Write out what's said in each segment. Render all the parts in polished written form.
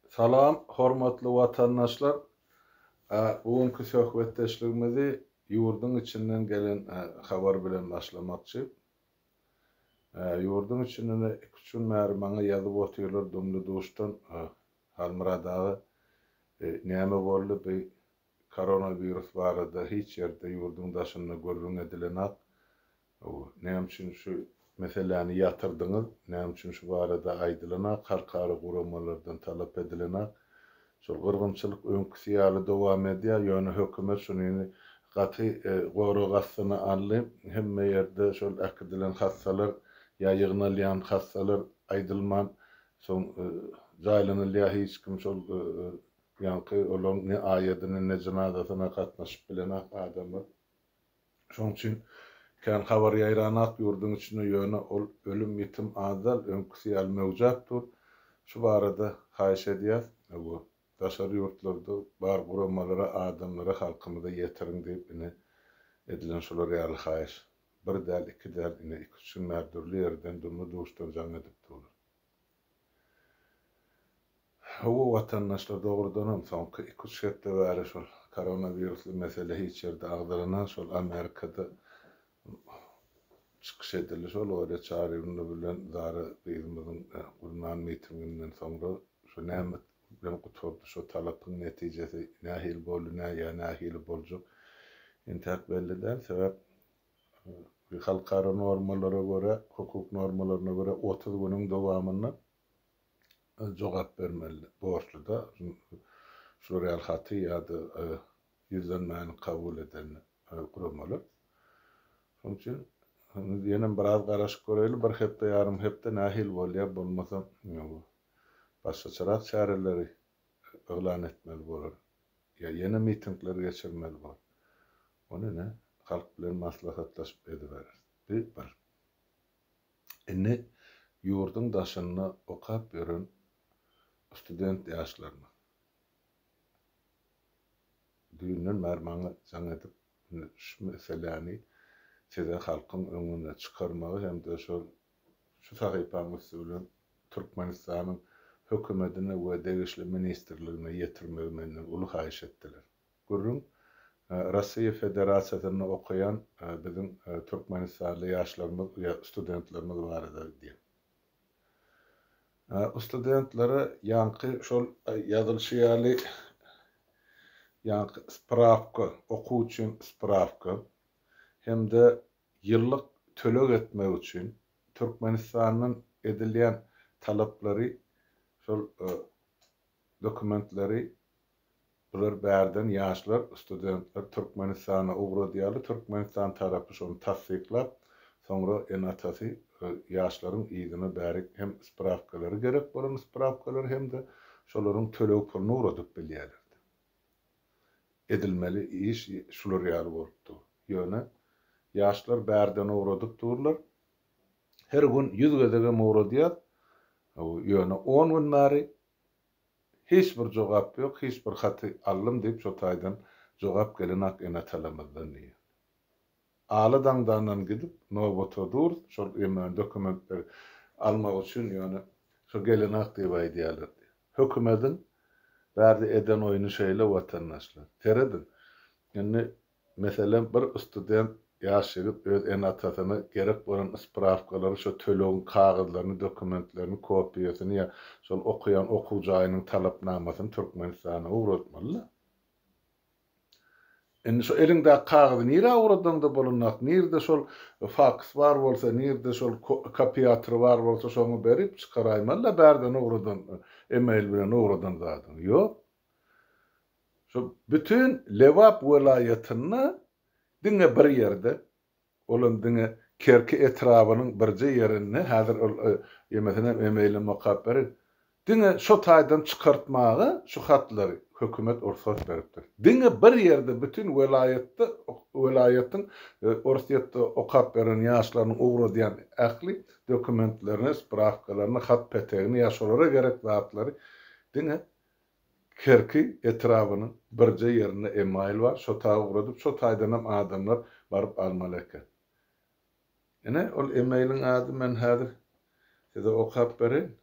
Salam, hormatly watandaşlar. Bugünkü söhbetdeşligimizi yurdun içinden gelen habar bilen başlamakçı. Yurdun içinden üçün märi maňa ýazyp oturýarlar dumly duşdan halmyradagy näme boldy bu koronavirus barada hiç ýerde yurdun daşynda görüň edilenak. Näme üçin şu meseleni ýatyrdyňyz, näme üçin şu barada aýdylanak, harkary guramalardan talap edilenak. Şol gyrgynçylyk öňküsi ýaly dowam edýär. Ýöne hökümet şuny gaty gowru gasyna alyp hemme ýerde şol äkidilen hassalar ýaýygynalýan hassalar aýdylman soň jaýlanylýar hiç kim şol ýanky olan ne aýadyny ne janazasyna gatnaşyp bilen adamlar. Şoň üçin kan habar ýaýranak ýurdun içine ýöne ol ölüm ýetim azal öňküsi ýaly mewjatdyr. Şu barada haýyş edýär. Bu daşary ýurtlarda bar guramalara, adamlara, halkymyza ýetirin diýip ine edilen şolar ýaly haýyş. Bir däl, iki däl ine iki-üç märdürli ýerden dumly duşdan jaň edip durlar. Hawa watandaşlar dogrudanam soňky iki-üç hepde bäri şol koronavirusly mesele hiç ýerde agdaryna şol Amerikada çykyş edildi şol öyle çağrıwny bilen zara bizimiň gurnan mitinginden soňra şu näme bilen guturdy şu talapyň netijesi nähil boldy nähil boljak entek belli däl sebäp halkara normalara göre hukuk normalaryna göre 30 günüň dowamyny jogap bermeli borçlu da şu real haty ýa-da ýüzlenmäni kabul eden guramalar. Şoň üçin ýene biraz garaşyk göreýli bir hepde ýarym hepde nähil bolýar bolmasa başga çarak çareleri elan etmeli bolar. Ya ýene mitingler geçirmeli bolar. Onu ne? Halk bilen maslahatlaşyp ediberer. Bir. Ine ýurdun daşyny okap beren student ýaşlaryna. Düýünden mermaňy jaň edip şu meseleni size halkyň öňüne çykarmagy hem de şu sahypamyz bilen Türkmenistanyň hökümetine we degişli ministrligine ýetirmegini uly haýyş etdiler. Görüň, Russiýa Federasiýasyny okuyan biziň Türkmenistanly ýaşlarymyz ýa studentlerimiz bar edi. O studentlere ýanky şol ýazylşy ýanky spravka, okuw üçin spravka hem de ýyllyk tölek etmek üçin Türkmenistanyň edilýän talaplary şol dokumentleri bular bärden ýaşlar, studentler Türkmenistana ugradýaly, Türkmenistan tarapy şonu tasdiklap, soňra enatasy ýaşlaryň ýygyny bärik hem spravkalary gerek bolan spravkalar hem de şolaryň tölek puluny ugradyp bilýärler. Edilmeli iş şular ýaly bolupdy. Ýöne ýaşlar bärden ugradyp durlar. Her gün 100 gezege ugradyar. Ýöne 10 gün näri hiç bir jogap ýok, hiç bir haty allym diýip şo taýdan jogap gelenak enatalamyzdan diýip. Aly daňdan gidip nowbata dur, şol emen dokumentleri almak üçin ýöne şo gelenak diýip aýdýarlar. Hökümetin bärde eden oýuny şeýle watandaşlar. Teredin. Yani meselen bir student ýaşygyp öz enatasyny gerek bolan spravkalary şo tölegin kagazlaryny, dokumentlerini, kopiýasyny ýa şol okuyan okuw jaýynyň talapnamasyny Türkmenistana uğratmaly. Indi şo elinde kagazy nire uğradyňda bolanak, nirde şol fax bar bolsa, nirde şol kopiýatry bar bolsa şonu berip çykaraýmaly, bärden uğradan, email bilen uğradan zadyň. Ýok. Şo bütün Lewap welaýatyny diňe bir ýerde, olan diňe Kerki etrabynyň birje ýerini häzir ýemesine email mokap berir. Diňe şo taýdan çykartmagy şu hatlary hökümet orsat beripdir. Diňe bir ýerde bütün welaýatyň orsatda okap beren ýaşlaryň ugradýan ähli dokumentlerini, spravkalaryny, hat petegini ýa şolara gerek zatlary diňe Kerki etrabynyň birje ýerine email bar, şo taý ugradyp, şo taýdan hem adamlar baryp almaly eken. Ene ol emailiň ady men häzir size okap berin.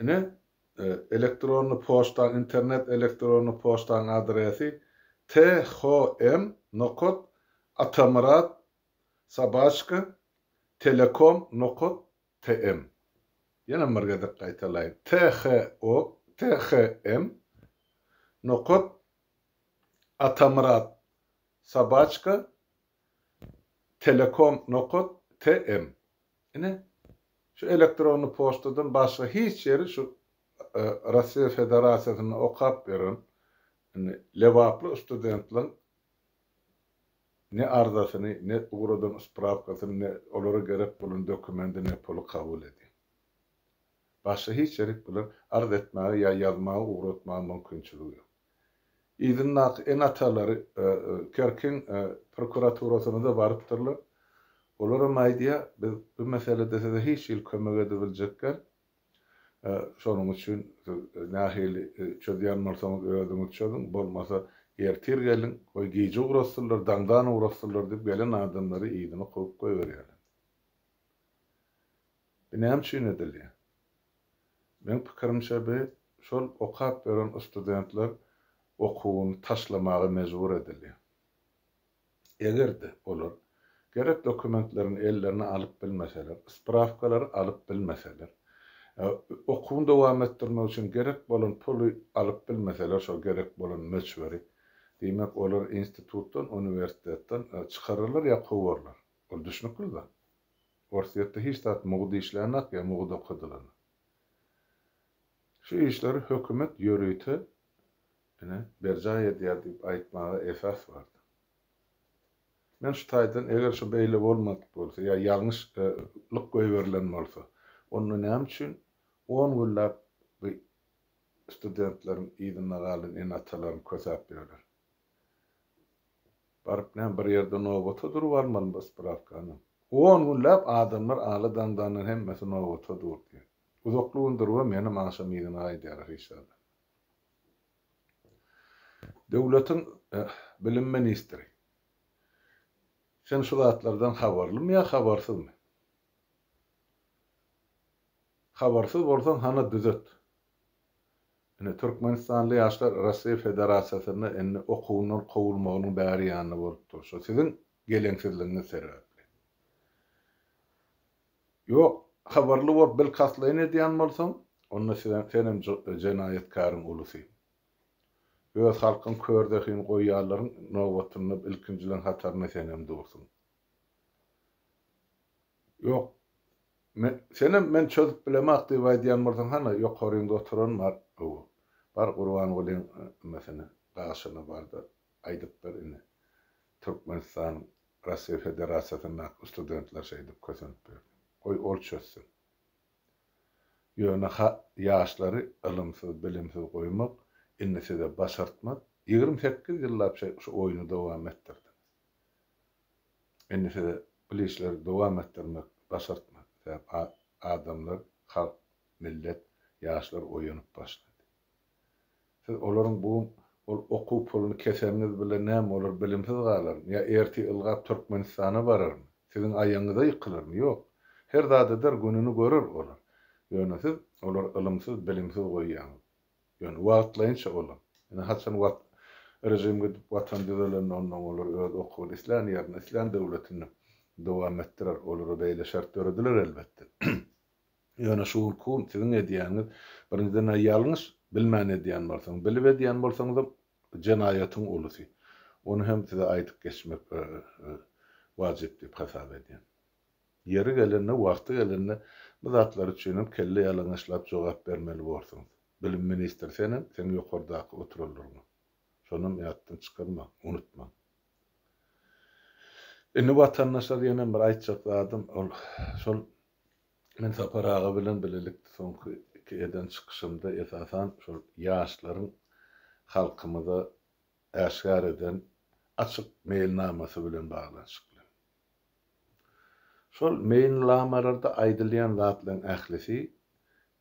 Ine elektronlu poçtan, internet elektronlu poçtan adresi thm.sobachka.telekom.tm. Yana margada qaytalayın. thm.sobachka.telekom.tm. Ine şu elektronlu poçtadan başka hiç yeri şu Rusya Federasyası'na okap veren levaplı studentlerin ne ardasını, ne uğradan spravkasını, ne olara gerek bulun dokumenti, ne polu kabul ediyor. Başka hiç yerik bilen arz etmeye ya yazmaya uğratmaya mümkünçülüğü yok. İzin en ataları Kerkin prokuraturasına da varıptırlar. Olara maydiya bu meselede size hiç il kömek edebilecekler. Şonun üçün nahili çödýän bolsaňyz özüňiz çözüň, bolmasa ertir gelin, oý giýje uğraşsynlar, daňdan uğraşsynlar diýip gelen adamlary ýygyny goýup goýberýärler. Näme üçin edilýär? Men pikirimçe şol okap beren studentler okuwyny taşlamagy mejbur edilýär. Egerde olar gerek dokumentlerini ellerine alıp bilmeseler, spravkalary alıp bilmeseler, okuwun dowam etdirmek üçin gerek bolan pulu alıp bilmeseler, şol gerek bolan möçberi, diýmek olar institutdan, universitetden çykarırlar ya gowarlar. Ol düşnükli da. Orsiýetde hiç zat mugdy işlenek ya mugdy okudylar. Şu işleri hökümet ýörüýte, berja edýär diýip aýtmaga esas bardy. Men şu taýdan eger şu beýle bolmadyk bolsa, ya ýalňyşlyk goýberilen bolsa, onu näme üçin 10 güllap bu studentlerin ýygyna galan en atalaryny kösäp berýärler. Baryp näme bir ýerde nowata durup almaly bu spravkany. 10 güllap adamlar alydan danyň hemmesi nowata durdy. Uzaklygyny durup meni maşam ýygyna aýdýar inşallah. Döwletiň bilim ministri. Sen şu zatlardan habarlymy ya habarsızmy? Habarsız bolsaň hana düzet. Türkmenistanly ýaşlar Russiýa Federasyasyna enne okuwynyň gowulmagynyň bäri ýanyny bolup durşy. Siziň geleňsizligiňiz sebäpli. Ýok, habarly bolup bil kaslaýan edýän bolsaň, onda senem jenaýetkaryň ulusy. Öz halkyň kördekin goýýarlaryň nowbatyny ilkinjilen hataryna senem dursun. Ýok, men çözüp bilemek diýip aýdýan bolsaň hana ýokarynda oturan bar Gurban bolan mesele gaşyna barda aýdyp berýär. Türkmenistan Russiýa Federasyasyna studentler şeýdip kösenip berdi. Oý ol çözsün. Ýöne ýaşlary ilmsiz, bilimsiz goýmak innesi de başartmak 28 ýyllap şu oýuny dowam etdirdi. Innesi de bu işleri dowam etdirmek, başartmak. Adamlar, halk, millet, ýaşlar oýanyp başlady. Siz olaryň bu okuw puluny keseminiz bilen näme bolar bilimsiz galar. Ya erti ılgap Türkmenistana bararmy? Siziň aýaňyza ýykylarmy? Ýok. Her zadadyr gününi görür olar. Ýöne siz olar ilmsiz, bilimsiz goýýan. Ýöne wagtlaýynça olar. Haçan rejimge watan düzelen ondan olar öz okuwyny islan ýerine islan döwletini dowam etdirer. Olara beýle şart törediler elbetde. Ýöne şu hukum siziň edýäňiz birinciden ýalňyş bilmän edýän bolsaň, bilip edýän bolsaňyz jenaýatyň ulusy. Onu hem size aýdyp geçmek wajyp diýip hasap edýän. Yeri gelende, wagty gelende bu zatlar üçin kelle ýalňyşlap jogap bermeli bolsaňyz. Bilim ministri sen ýokardaky oturulurmy? Şonum ýatdan çykarma, unutma. Indi watandaşlar ýene bir aýtjak adam ol şol men saparaga bilen bilelikdi soňky iki eden çykyşymda esasan şol ýaşlaryň halkymyza äşgär eden açyk mailnamasy bilen baglanşykly. Şol mailnamalarda aýdylýan zatlaryň ählisi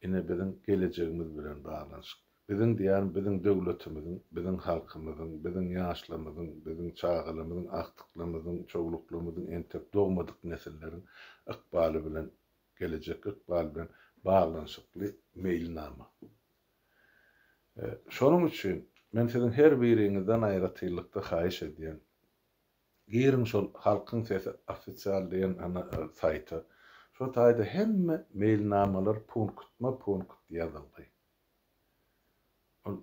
ine biziň gelejegimiz bilen baglanşykly. Biziň diýen biziň döwletimiziň, biziň halkymyzyň, biziň ýaşlarymyzyň, biziň çağalymyzyň, aktyklymyzyň, çoğuluklymyzyň entek dogmadyk nesilleriň ykbaly bilen, gelejek ykbaly bilen bağlanşykly mailnama. Şonuň üçin men siziň her biriňizden aýratylykda haýyş edýän. Girin şol halkyň sesi ofisial diýen ana saýty. Şo taýda hemme mailnamalar punkt ýazyldy. Ol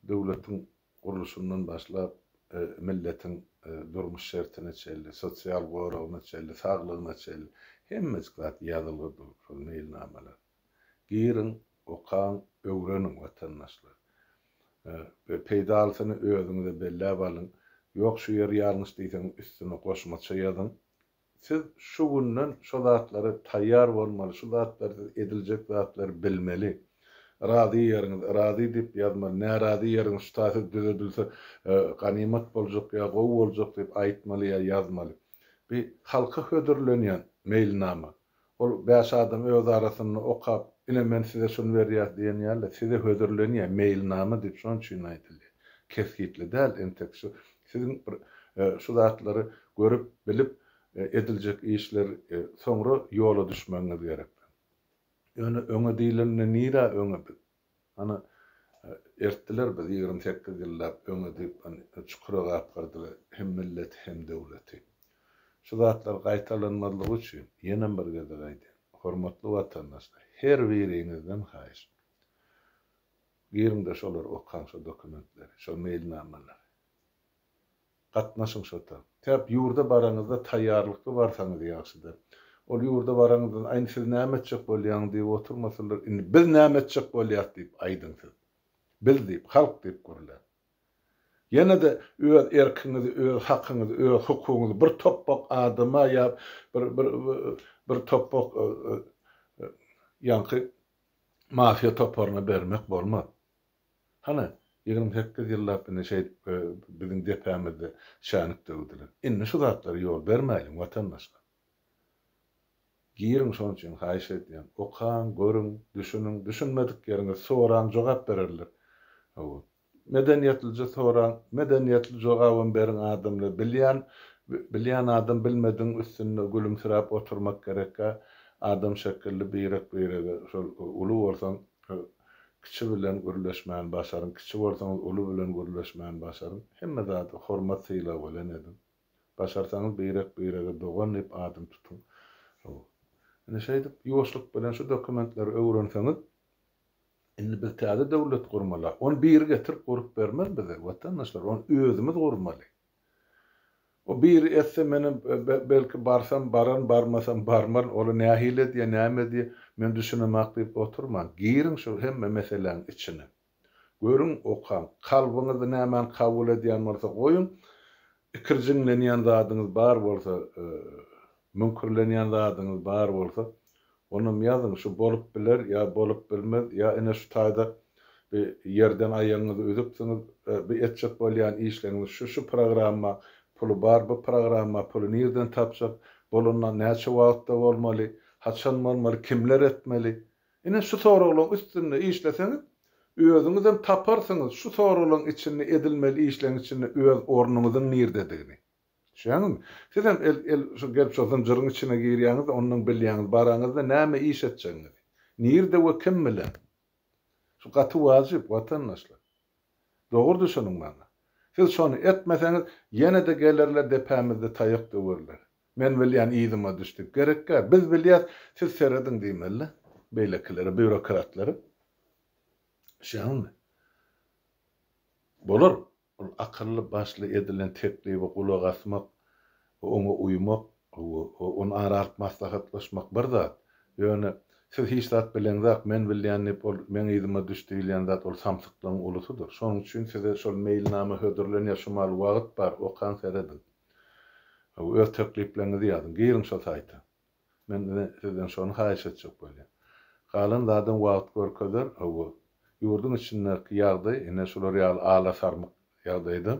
döwletiň guruluşundan başlap milletiň durmuş şertine çelli, sosial gorawyna çelli, saglygyna çelli hemme zat ýazyldy şol mailnamalar. Girin, okan, öwreniň watandaşlar. Peýdalsyny özüňize bellep alyň. Ýok şu ýer ýalňyş diýseň üstüne goşmaça ýazyn. Siz şu günden şu zatlary taýýar bolmaly, şu zatlary ediljek zatlary bilmeli. Razy ýeriňiz, razy diýip ýazmaly, närazy ýeriňiz şutaty düzelbilse ganimat boljak ýa gowy boljak diýip aýtmaly ýa ýazmaly. Bir halka hödürlenýän mailnama. Ol beş adam öz arasyny okap, ine men size şunu berýär diýen ýaly, size hödürlenýän mailnama diýip şoň üçin aýdyldy. Keskitli däl, entek şu siziň şu zatlary görüp bilip ediljek işler soňra ýola düşmeňiz gerek. Ýöne öňe diýilenine nira öňe bil. Ana ertdiler biz 28 ýyllap öňe diýip çukura gapgardylar hem millet hem döwleti. Şu zatlar gaýtalanmalygy üçin ýene bir gede gaýdy. Hormatly watandaşlar, her biriňizden haýyş. Girimde şolar okan şu dokumentleri, şu mailnamalar. Gatnaşyň şota. Täp ýurda baraňyzda taýýarlykly barsaňyz ýaşydyr. Ol ýurda baraňyzdan aýny siz näme etjek bolýan diýip oturmasalar, indi biz näme etjek bolýar diýip aýdynsyz. Biz diýip, halk diýip gurlar. Ýene de öz erkiňizi, öz hakyňyzy, öz hukugyňyzy bir topok adama ýa bir topok ýanky mafia toparına bermek bolmaz. Hana 28 ýyllap biziň depämizde şanyk döwdiler. Indi şu zatlary ýol bermäýin watandaşlar. Girin şoň üçin haýyş edýän, okan, görüň, düşünüň, düşünmedik ýeriňe soraň jogap bererler. Medeniýetlice soraň, medeniýetli jogabyň beriň adamlar bilýän adam bilmediň üstünde gülümsirap oturmak gerek. Adam şekilli birek şol ulu bolsaň kiçi bilen gürleşmän başaryn, kiçi bolsaň ulu bilen gürleşmän başaryn. Hemme zat hormat syla bolan edin. Başarsaňyz birek dogan diýip adam tutun. Ine şeýdip ýoşluk bilen şu dokumentleri öwrenseňiz, indi biz täze döwlet gurmaly. Onu bir getirip gurup bermez bize watandaşlar, onu özümiz gurmaly. O bir etse meni belki barsam baran, barmasam barman, onu nähile diye, näme diye men düşünemek diýip oturman. Girin şu hemme meseleň içine. Görüň okan, kalbyňyzda näme kabul edýän bolsa goýun, ikirjinlenýän zadyňyz bar bolsa, münkürlenýän zadyňyz bar bolsa, onu ýazyň şu bolup biler ýa bolup bilmez ýa ene şu taýda bir ýerden aýaňyzy özüpsiňiz, bir etjek bolýan işleriniz şu programma pulu bar, bu programma pulu nerden tapjak, bolundan näçe wagtda bolmaly, haçan bolmaly, kimler etmeli. Ine şu soraglaryň üstünde işleseňiz, özüňiz hem taparsyňyz, şu soraglaryň içinde edilmeli işlerin içinde öz ornuňyzyň nerdedigini. Şeňmi? Siz hem şu gelip şu zynjyryň içine girýäňiz, onuň bilýäňiz, baraňyzda näme iş etjeňiz. Nirde we kim bilen? Şu gaty wajyp watandaşlar. Dogry düşünüň bana. Siz şonu etmeseňiz, ýene de gelirler depämizde taýyk döwürler. Men bilýän ýyzyma düşdik. Gerekkä, biz bilýär, siz seredin diýmeli. Beýlekilere, bürokratlary. Şeňmi? Bolar. Akıllı başlı edilen teklibi kulak asmak, ona uymak, onu aralıp maslahatlaşmak bir zat. Yani siz hiç zat bilen zat, men bilýän men ýyzyma düşdüýän zat ol samsyklaryň ulusudur. Şonuň üçin size şol mailnama hödürlenýär şumal wagt bar, okan seredin. Öz tekliplerinizi ýazyn, girin şol saýta. Men sizden şonu haýyş etjek bolýar. Galan zadyň wagt görkezler, ýurdun içindäki ýagdaý, ene şolar ýaly ala sarmak ýagdaýda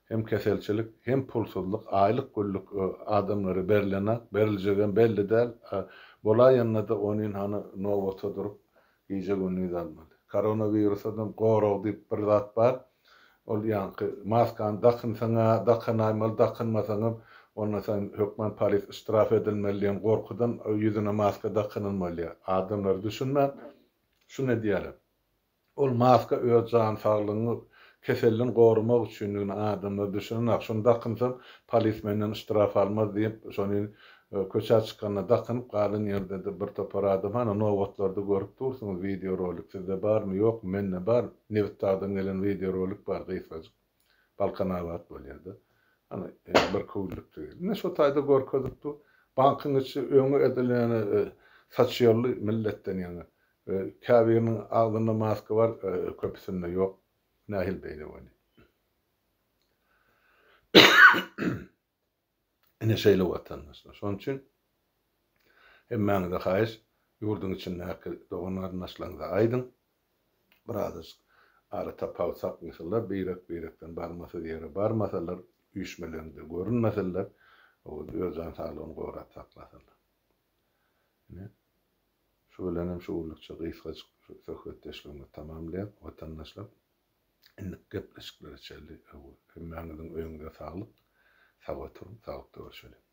hem keselçilik, hem pulsuzluk, aýlyk güllük adamlary beriljegen belli däl. Bolaýanna da onuň hany nowata durup iýje günüňiz almaly. Koronawirusadan goraw diýip bir zat bar. Ol ýanky maskan dakynsaňa, dakynaymal, dakynmasaňam Ondan soň hökmen polis istiraf edilmeliýän gorkudan ýüzüne maska dakynylmaly. Adamlar düşünmän şunu diýerler. Ol maska öz jan saglygyny keselden gorumak üçin adamlar düşünýär. Şonu dakynsam polis menden istiraf almaz diýip şonu köçe çykanda dakynyp galyn ýerde de bir topar adam hany nowatlarda görüp dursunuz video rolik sizde barmy ýokmy mende bar Nevitdadan gelen video rolik bar gyýsaz Balkanawat bolýardy. Hani bir kowlukdy. Ne şu taýda gorkadypdy. Bankyň içi öňe edilen saçýarly milletden ýa-ni käbiriniň agdynda maska bar, köpüsinde ýok. Nähil beýle boli. Ene şeýle watandaşlar. Şoň üçin hemmäňize haýyş ýurdun içindäki doganlaryň aşlaňyza aýdyn. Biraz ara tapaw sapmyşlar, beýrek-beýrekden barmasa ýere barmasalar, üýşmelerinde görünmeseler, o öz jan saglygyny gowrap saklasynlar. Ne? Şu bilen hem şu ulukça gysga söhbetdeşligini tamamlaýar, watandaşlar. Innik gepleşikler içerli. Hemmäňiziň öýüňize saglyk. Sag oturuň, saglyk görüşelim.